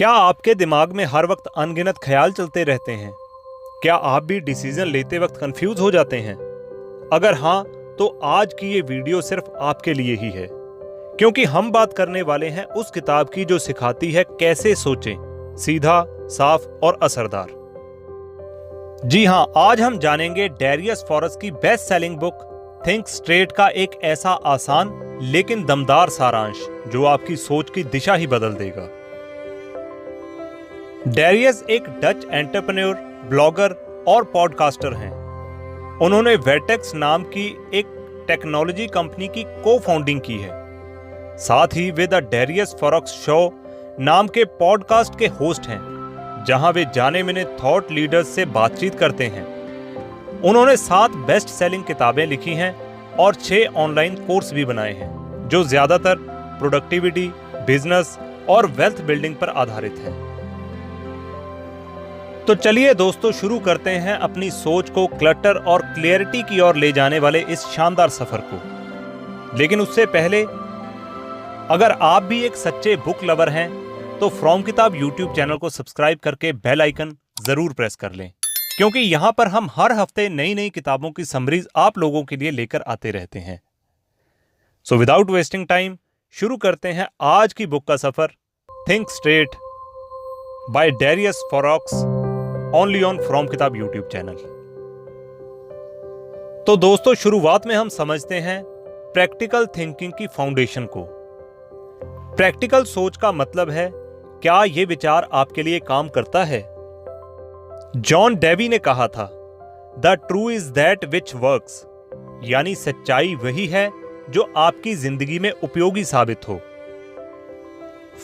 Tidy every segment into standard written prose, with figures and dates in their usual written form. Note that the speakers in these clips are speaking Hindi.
क्या आपके दिमाग में हर वक्त अनगिनत ख्याल चलते रहते हैं? क्या आप भी डिसीजन लेते वक्त कंफ्यूज हो जाते हैं? अगर हाँ, तो आज की ये वीडियो सिर्फ आपके लिए ही है, क्योंकि हम बात करने वाले हैं उस किताब की जो सिखाती है कैसे सोचें, सीधा, साफ और असरदार। जी हाँ, आज हम जानेंगे डैरियस फॉरेस्ट की best selling book think straight का एक ऐसा आसान लेकिन दमदार सारांश जो आपकी सोच की दिशा ही बदल देगा। डैरियस एक डच एंटरप्रेन्योर, ब्लॉगर और पॉडकास्टर हैं। उन्होंने वर्टेक्स नाम की एक टेक्नोलॉजी कंपनी की को-फाउंडिंग की है। साथ ही वे द डैरियस फॉरेक्स शो नाम के पॉडकास्ट के होस्ट हैं, जहां वे जाने-माने थॉट लीडर्स से बातचीत करते हैं। उन्होंने 7 बेस्ट सेलिंग किताबें लिखी हैं और 6 ऑनलाइन कोर्स भी बनाए हैं, जो ज्यादातर प्रोडक्टिविटी, बिजनेस और वेल्थ बिल्डिंग पर आधारित हैं। तो चलिए दोस्तों, शुरू करते हैं अपनी सोच को क्लटर और क्लियरिटी की ओर ले जाने वाले इस शानदार सफर को। लेकिन उससे पहले, अगर आप भी एक सच्चे बुक लवर हैं, तो फ्रॉम किताब यूट्यूब चैनल को सब्सक्राइब करके बेल आइकन जरूर प्रेस कर लें, क्योंकि यहां पर हम हर हफ्ते नई नई किताबों की समरीज आप लोगों के लिए लेकर आते रहते हैं। सो विदाउट वेस्टिंग टाइम, शुरू करते हैं आज की बुक का सफर, think straight by Darius Foroux, only on from किताब यूट्यूब चैनल। तो दोस्तों, शुरुआत में हम समझते हैं प्रैक्टिकल थिंकिंग की फाउंडेशन को। प्रैक्टिकल सोच का मतलब है, क्या यह विचार आपके लिए काम करता है? जॉन डेवी ने कहा था, the true is that which works, यानी सच्चाई वही है जो आपकी जिंदगी में उपयोगी साबित हो।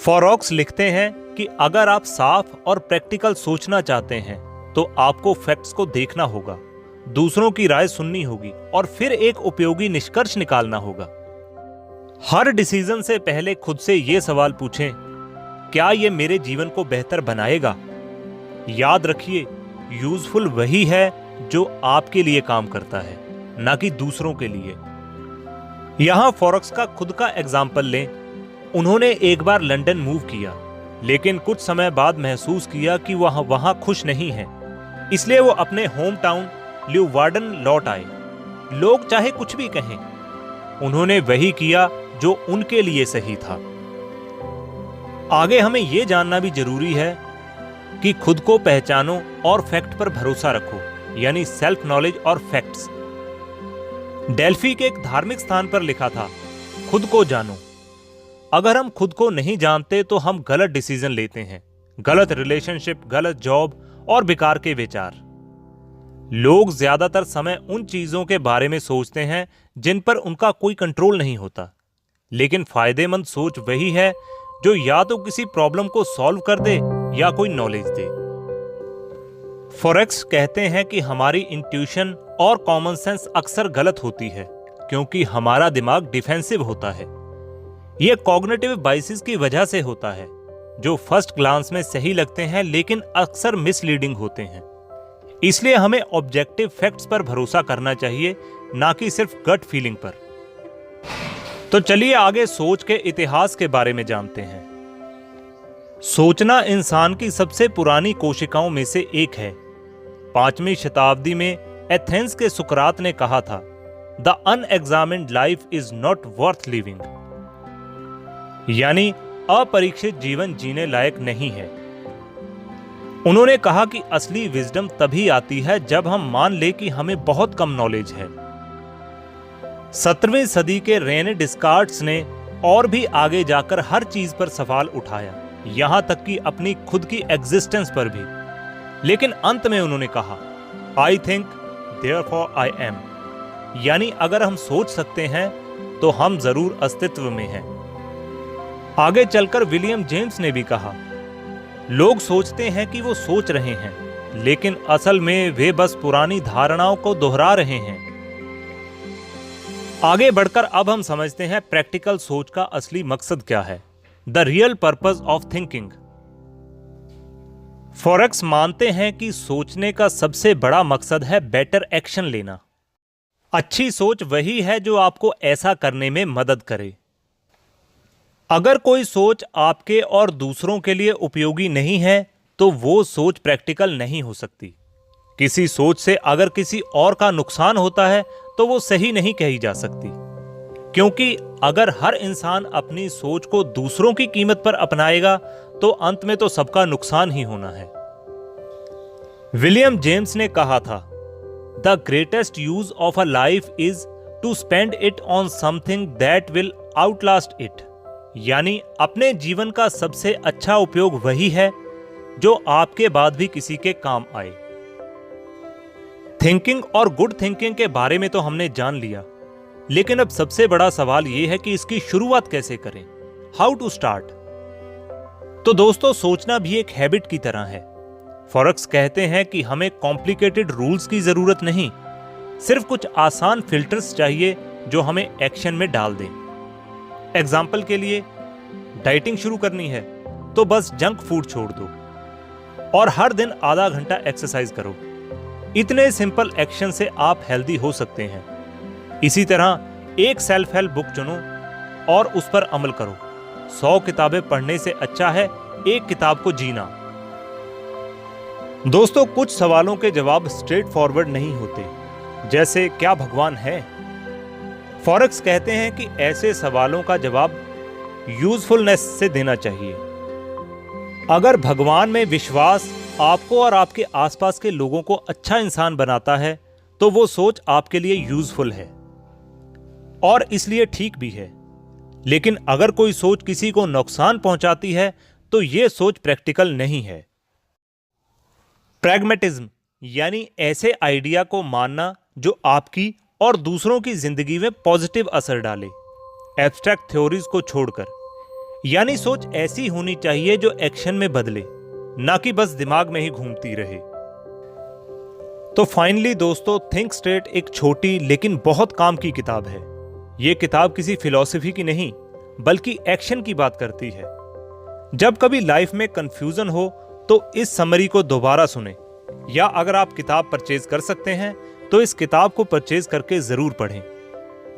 फॉरेक्स लिखते हैं कि अगर आप साफ और प्रैक्टिकल सोचना चाहते हैं, तो आपको फैक्ट्स को देखना होगा, दूसरों की राय सुननी होगी और फिर एक उपयोगी निष्कर्ष निकालना होगा। हर डिसीजन से पहले खुद से यह सवाल पूछें, क्या यह मेरे जीवन को बेहतर बनाएगा? याद रखिए, यूजफुल वही है जो आपके लिए काम करता है, ना कि दूसरों के लिए। यहां फॉरेक्स का खुद का एग्जाम्पल लें। उन्होंने एक बार लंदन मूव किया, लेकिन कुछ समय बाद महसूस किया कि वहां खुश नहीं है। इसलिए वो अपने होम टाउन ल्यूवार्डन लौट आए। लोग चाहे कुछ भी कहें, उन्होंने वही किया जो उनके लिए सही था। आगे हमें यह जानना भी जरूरी है कि खुद को पहचानो और फैक्ट पर भरोसा रखो, यानी सेल्फ नॉलेज और फैक्ट्स। डेल्फी के एक धार्मिक स्थान पर लिखा था, खुद को जानो। अगर हम खुद को नहीं जानते तो हम गलत डिसीजन लेते हैं, गलत रिलेशनशिप, गलत जॉब और बेकार के विचार। लोग ज्यादातर समय उन चीजों के बारे में सोचते हैं जिन पर उनका कोई कंट्रोल नहीं होता, लेकिन फायदेमंद सोच वही है जो या तो किसी प्रॉब्लम को सॉल्व कर दे या कोई नॉलेज दे। फॉरेक्स कहते हैं कि हमारी इंट्यूशन और कॉमन सेंस अक्सर गलत होती है, क्योंकि हमारा दिमाग डिफेंसिव होता है। यह कॉग्निटिव बाइसेस की वजह से होता है, जो फर्स्ट ग्लांस में सही लगते हैं लेकिन अक्सर मिसलीडिंग होते हैं। इसलिए हमें ऑब्जेक्टिव फैक्ट्स पर भरोसा करना चाहिए, ना कि सिर्फ गट फीलिंग पर। तो चलिए आगे सोच के इतिहास के बारे में जानते हैं। सोचना इंसान की सबसे पुरानी कोशिकाओं में से एक है। 5वीं शताब्दी में एथेंस के सुकरात ने कहा था, the unexamined life is not worth living, यानी अपरीक्षित जीवन जीने लायक नहीं है। उन्होंने कहा कि असली विजडम तभी आती है जब हम मान ले कि हमें बहुत कम नॉलेज है। 17वीं सदी के रेने डिस्कार्ड्स ने और भी आगे जाकर हर चीज पर सवाल उठाया, यहां तक कि अपनी खुद की एग्जिस्टेंस पर भी। लेकिन अंत में उन्होंने कहा, I think therefore I am, यानी अगर हम सोच सकते हैं तो हम जरूर अस्तित्व में हैं। आगे चलकर विलियम जेम्स ने भी कहा, लोग सोचते हैं कि वो सोच रहे हैं, लेकिन असल में वे बस पुरानी धारणाओं को दोहरा रहे हैं। आगे बढ़कर अब हम समझते हैं प्रैक्टिकल सोच का असली मकसद क्या है, the real purpose of thinking. Forex मानते हैं कि सोचने का सबसे बड़ा मकसद है बेटर एक्शन लेना। अच्छी सोच वही है जो आपको ऐसा करने में मदद करे। अगर कोई सोच आपके और दूसरों के लिए उपयोगी नहीं है तो वो सोच प्रैक्टिकल नहीं हो सकती। किसी सोच से अगर किसी और का नुकसान होता है तो वो सही नहीं कही जा सकती, क्योंकि अगर हर इंसान अपनी सोच को दूसरों की कीमत पर अपनाएगा तो अंत में तो सबका नुकसान ही होना है। विलियम जेम्स ने कहा था, the greatest use of a life is to spend it on something that will outlast it. यानी अपने जीवन का सबसे अच्छा उपयोग वही है जो आपके बाद भी किसी के काम आए। थिंकिंग और गुड थिंकिंग के बारे में तो हमने जान लिया, लेकिन अब सबसे बड़ा सवाल यह है कि इसकी शुरुआत कैसे करें, हाउ टू स्टार्ट। तो दोस्तों, सोचना भी एक हैबिट की तरह है। फॉरेक्स कहते हैं कि हमें कॉम्प्लिकेटेड रूल्स की जरूरत नहीं, सिर्फ कुछ आसान फिल्टर्स चाहिए जो हमें एक्शन में डाल दें। एग्जाम्पल के लिए, डाइटिंग शुरू करनी है तो बस जंक फूड छोड़ दो और हर दिन आधा घंटा एक्सरसाइज करो। इतने सिंपल एक्शन से आप हेल्दी हो सकते हैं। इसी तरह एक सेल्फ हेल्प बुक चुनो और उस पर अमल करो। 100 किताबें पढ़ने से अच्छा है एक किताब को जीना। दोस्तों, कुछ सवालों के जवाब स्ट्रेट फॉरवर्ड नहीं होते, जैसे क्या भगवान है। फॉरेक्स कहते हैं कि ऐसे सवालों का जवाब यूजफुलनेस से देना चाहिए। अगर भगवान में विश्वास आपको और आपके आसपास के लोगों को अच्छा इंसान बनाता है तो वो सोच आपके लिए यूजफुल है और इसलिए ठीक भी है। लेकिन अगर कोई सोच किसी को नुकसान पहुंचाती है तो यह सोच प्रैक्टिकल नहीं है। प्रैग्मेटिज्म यानी ऐसे आइडिया को मानना जो आपकी और दूसरों की जिंदगी में पॉजिटिव असर डाले, एब्स्ट्रैक्ट थ्योरीज को छोड़कर। यानी सोच ऐसी होनी चाहिए जो एक्शन में बदले, ना कि बस दिमाग में ही घूमती रहे। तो फाइनली दोस्तों, थिंक स्ट्रेट एक छोटी लेकिन बहुत काम की किताब है। यह किताब किसी फिलॉसफी की नहीं बल्कि एक्शन की बात करती है। जब कभी लाइफ में कंफ्यूजन हो तो इस समरी को दोबारा सुने, या अगर आप किताब परचेज कर सकते हैं तो इस किताब को परचेज करके जरूर पढ़ें।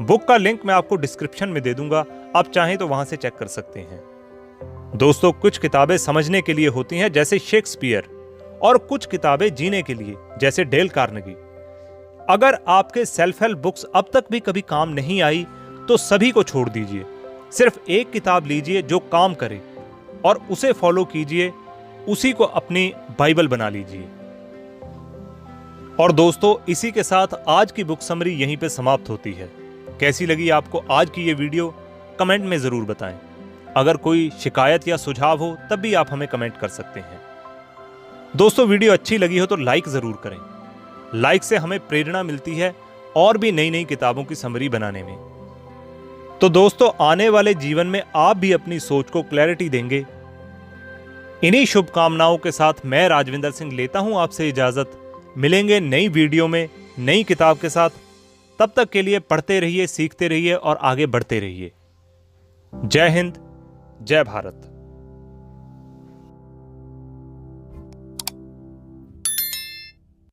बुक का लिंक मैं आपको डिस्क्रिप्शन में दे दूंगा, आप चाहें तो वहां से चेक कर सकते हैं। दोस्तों, कुछ किताबें समझने के लिए होती हैं जैसे शेक्सपियर, और कुछ किताबें जीने के लिए जैसे डेल कार्नेगी। अगर आपके सेल्फ हेल्प बुक्स अब तक भी कभी काम नहीं आई तो सभी को छोड़ दीजिए। सिर्फ एक किताब लीजिए जो काम करे और उसे फॉलो कीजिए, उसी को अपनी बाइबल बना लीजिए। और दोस्तों, इसी के साथ आज की बुक समरी यहीं पे समाप्त होती है। कैसी लगी आपको आज की ये वीडियो, कमेंट में जरूर बताएं। अगर कोई शिकायत या सुझाव हो तब भी आप हमें कमेंट कर सकते हैं। दोस्तों, वीडियो अच्छी लगी हो तो लाइक जरूर करें। लाइक से हमें प्रेरणा मिलती है और भी नई नई किताबों की समरी बनाने में। तो दोस्तों, आने वाले जीवन में आप भी अपनी सोच को क्लैरिटी देंगे। इन्हीं शुभकामनाओं के साथ मैं राजविंदर सिंह लेता हूं आपसे इजाजत। मिलेंगे नई वीडियो में नई किताब के साथ। तब तक के लिए पढ़ते रहिए, सीखते रहिए और आगे बढ़ते रहिए। जय हिंद, जय भारत।